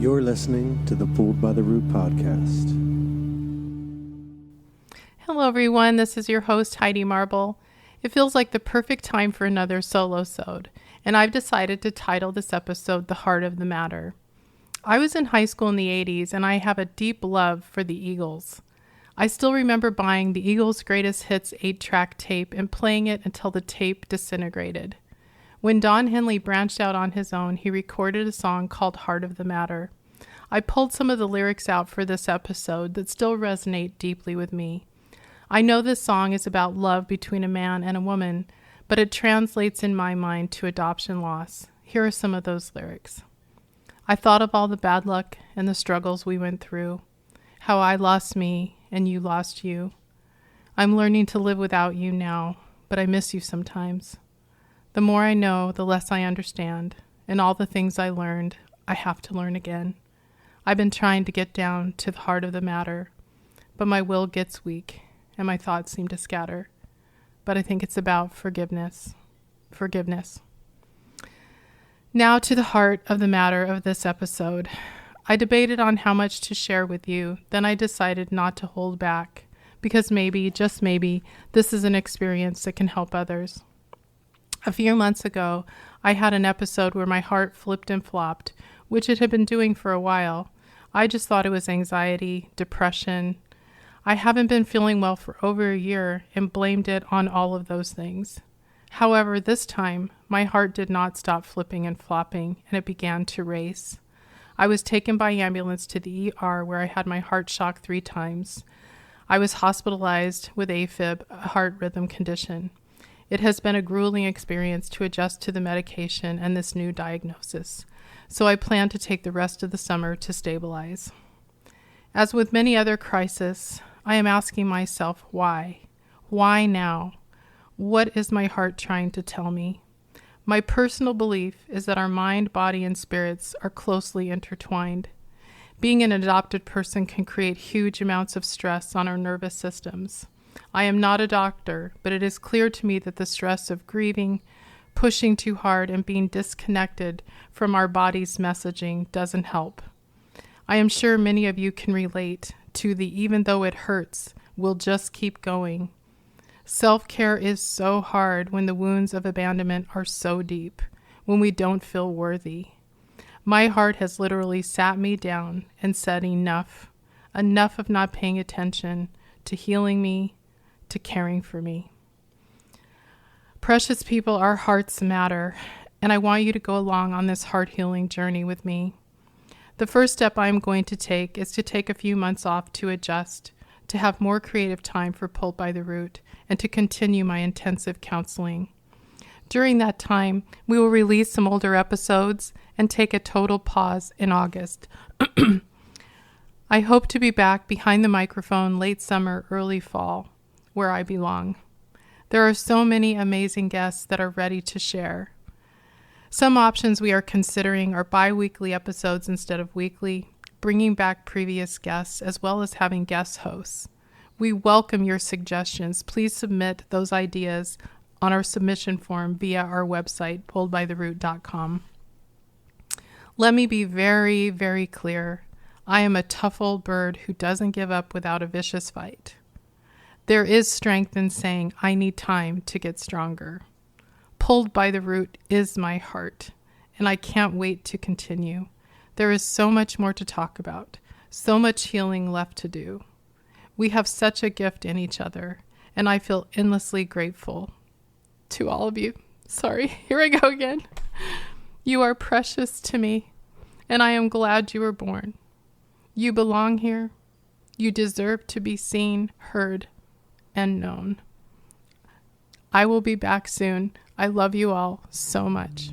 You're listening to the Pulled by the Root podcast. Hello everyone, this is your host Heidi Marble. It feels like the perfect time for another solo sode, and I've decided to title this episode The Heart of the Matter. I was in high school in the 80s and I have a deep love for the Eagles. I still remember buying the Eagles' Greatest Hits 8-track tape and playing it until the tape disintegrated. When Don Henley branched out on his own, he recorded a song called Heart of the Matter. I pulled some of the lyrics out for this episode that still resonate deeply with me. I know this song is about love between a man and a woman, but it translates in my mind to adoption loss. Here are some of those lyrics. I thought of all the bad luck and the struggles we went through, how I lost me and you lost you. I'm learning to live without you now, but I miss you sometimes. The more I know, the less I understand, and all the things I learned, I have to learn again. I've been trying to get down to the heart of the matter, but my will gets weak, and my thoughts seem to scatter. But I think it's about forgiveness. Forgiveness. Now to the heart of the matter of this episode. I debated on how much to share with you, then I decided not to hold back, because maybe, just maybe, this is an experience that can help others. A few months ago, I had an episode where my heart flipped and flopped, which it had been doing for a while. I just thought it was anxiety, depression. I haven't been feeling well for over a year and blamed it on all of those things. However, this time, my heart did not stop flipping and flopping, and it began to race. I was taken by ambulance to the ER where I had my heart shocked 3 times. I was hospitalized with AFib, a heart rhythm condition. It has been a grueling experience to adjust to the medication and this new diagnosis, so I plan to take the rest of the summer to stabilize. As with many other crises, I am asking myself, why? Why now? What is my heart trying to tell me? My personal belief is that our mind, body, and spirits are closely intertwined. Being an adopted person can create huge amounts of stress on our nervous systems. I am not a doctor, but it is clear to me that the stress of grieving, pushing too hard, and being disconnected from our body's messaging doesn't help. I am sure many of you can relate to the even though it hurts, we'll just keep going. Self-care is so hard when the wounds of abandonment are so deep, when we don't feel worthy. My heart has literally sat me down and said enough. Enough of not paying attention to healing me, to caring for me. Precious people, our hearts matter, and I want you to go along on this heart healing journey with me. The first step I'm going to take is to take a few months off to adjust, to have more creative time for Pulled by the Root, and to continue my intensive counseling. During that time, we will release some older episodes and take a total pause in August. I hope to be back behind the microphone late summer, early fall, where I belong. There are so many amazing guests that are ready to share. Some options we are considering are bi-weekly episodes instead of weekly, bringing back previous guests, as well as having guest hosts. We welcome your suggestions. Please submit those ideas on our submission form via our website, pulledbytheroot.com. Let me be very, very clear. I am a tough old bird who doesn't give up without a vicious fight. There is strength in saying, I need time to get stronger. Pulled by the Root is my heart, and I can't wait to continue. There is so much more to talk about, so much healing left to do. We have such a gift in each other, and I feel endlessly grateful to all of you. Sorry, here I go again. You are precious to me, and I am glad you were born. You belong here. You deserve to be seen, heard, and known. I will be back soon. I love you all so much.